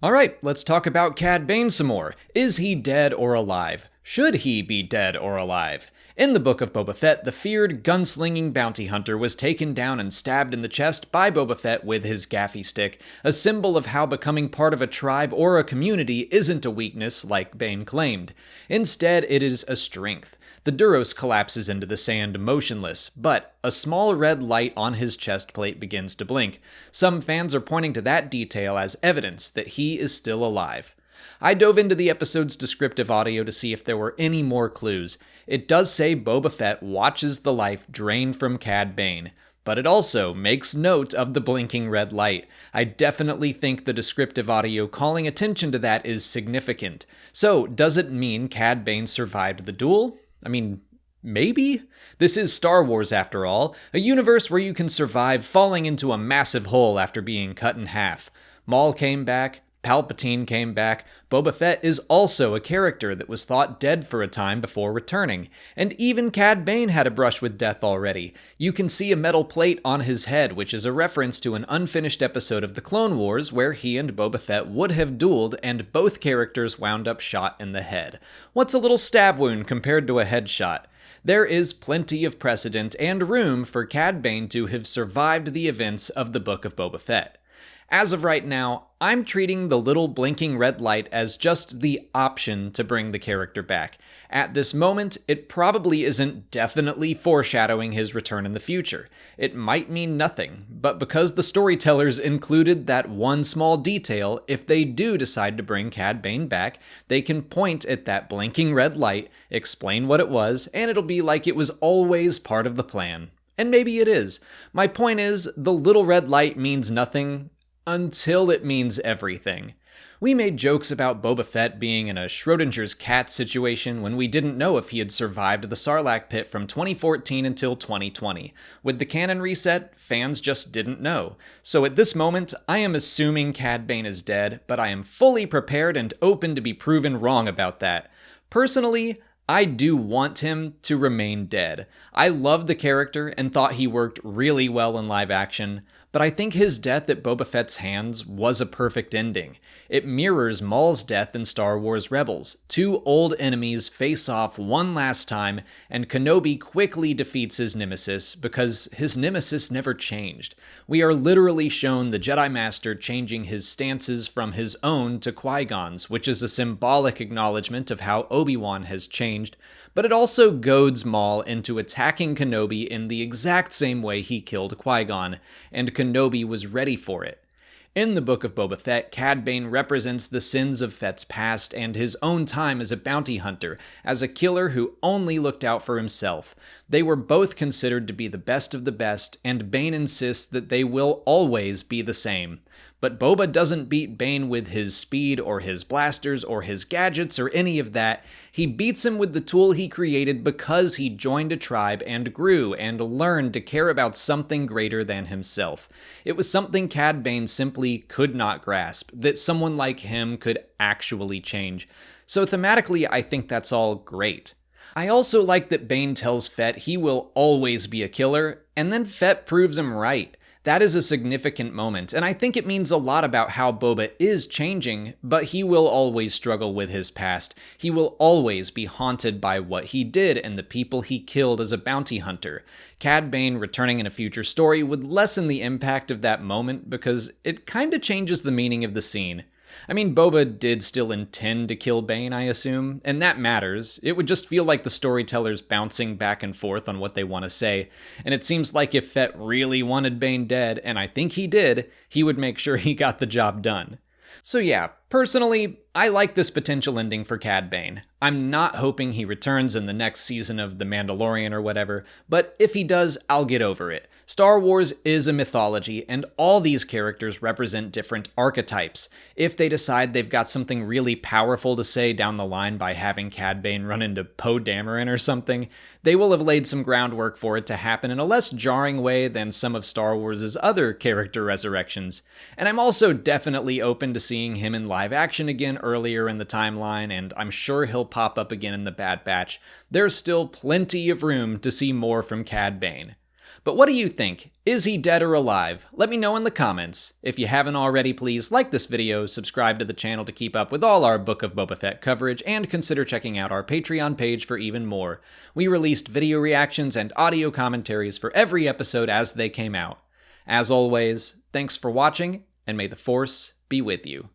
Alright, let's talk about Cad Bane some more. Is he dead or alive? Should he be dead or alive? In the Book of Boba Fett, the feared, gunslinging bounty hunter was taken down and stabbed in the chest by Boba Fett with his gaffy stick, a symbol of how becoming part of a tribe or a community isn't a weakness like Bane claimed. Instead, it is a strength. The Duros collapses into the sand motionless, but a small red light on his chest plate begins to blink. Some fans are pointing to that detail as evidence that he is still alive. I dove into the episode's descriptive audio to see if there were any more clues. It does say Boba Fett watches the life drain from Cad Bane, but it also makes note of the blinking red light. I definitely think the descriptive audio calling attention to that is significant. So, does it mean Cad Bane survived the duel? I mean, maybe? This is Star Wars after all, a universe where you can survive falling into a massive hole after being cut in half. Maul came back, Palpatine came back, Boba Fett is also a character that was thought dead for a time before returning, and even Cad Bane had a brush with death already. You can see a metal plate on his head, which is a reference to an unfinished episode of the Clone Wars where he and Boba Fett would have dueled and both characters wound up shot in the head. What's a little stab wound compared to a headshot? There is plenty of precedent and room for Cad Bane to have survived the events of the Book of Boba Fett. As of right now, I'm treating the little blinking red light as just the option to bring the character back. At this moment, it probably isn't definitely foreshadowing his return in the future. It might mean nothing, but because the storytellers included that one small detail, if they do decide to bring Cad Bane back, they can point at that blinking red light, explain what it was, and it'll be like it was always part of the plan. And maybe it is. My point is, the little red light means nothing until it means everything. We made jokes about Boba Fett being in a Schrodinger's cat situation when we didn't know if he had survived the Sarlacc pit from 2014 until 2020. With the canon reset, fans just didn't know. So at this moment, I am assuming Cad Bane is dead, but I am fully prepared and open to be proven wrong about that. Personally, I do want him to remain dead. I love the character and thought he worked really well in live action, but I think his death at Boba Fett's hands was a perfect ending. It mirrors Maul's death in Star Wars Rebels. Two old enemies face off one last time, and Kenobi quickly defeats his nemesis because his nemesis never changed. We are literally shown the Jedi Master changing his stances from his own to Qui-Gon's, which is a symbolic acknowledgement of how Obi-Wan has changed, but it also goads Maul into attacking Kenobi in the exact same way he killed Qui-Gon, and Kenobi was ready for it. In the Book of Boba Fett, Cad Bane represents the sins of Fett's past and his own time as a bounty hunter, as a killer who only looked out for himself. They were both considered to be the best of the best, and Bane insists that they will always be the same. But Boba doesn't beat Bane with his speed or his blasters or his gadgets or any of that. He beats him with the tool he created because he joined a tribe and grew and learned to care about something greater than himself. It was something Cad Bane simply could not grasp, that someone like him could actually change. So thematically, I think that's all great. I also like that Bane tells Fett he will always be a killer, and then Fett proves him right. That is a significant moment, and I think it means a lot about how Boba is changing, but he will always struggle with his past. He will always be haunted by what he did and the people he killed as a bounty hunter. Cad Bane returning in a future story would lessen the impact of that moment because it kinda changes the meaning of the scene. I mean, Boba did still intend to kill Bane, I assume, and that matters. It would just feel like the storytellers bouncing back and forth on what they want to say, and it seems like if Fett really wanted Bane dead, and I think he did, he would make sure he got the job done. So yeah, personally, I like this potential ending for Cad Bane. I'm not hoping he returns in the next season of The Mandalorian or whatever, but if he does, I'll get over it. Star Wars is a mythology, and all these characters represent different archetypes. If they decide they've got something really powerful to say down the line by having Cad Bane run into Poe Dameron or something, they will have laid some groundwork for it to happen in a less jarring way than some of Star Wars' other character resurrections. And I'm also definitely open to seeing him in live action again earlier in the timeline, and I'm sure he'll pop up again in the Bad Batch. There's still plenty of room to see more from Cad Bane. But what do you think? Is he dead or alive? Let me know in the comments. If you haven't already, please like this video, subscribe to the channel to keep up with all our Book of Boba Fett coverage, and consider checking out our Patreon page for even more. We released video reactions and audio commentaries for every episode as they came out. As always, thanks for watching, and may the Force be with you.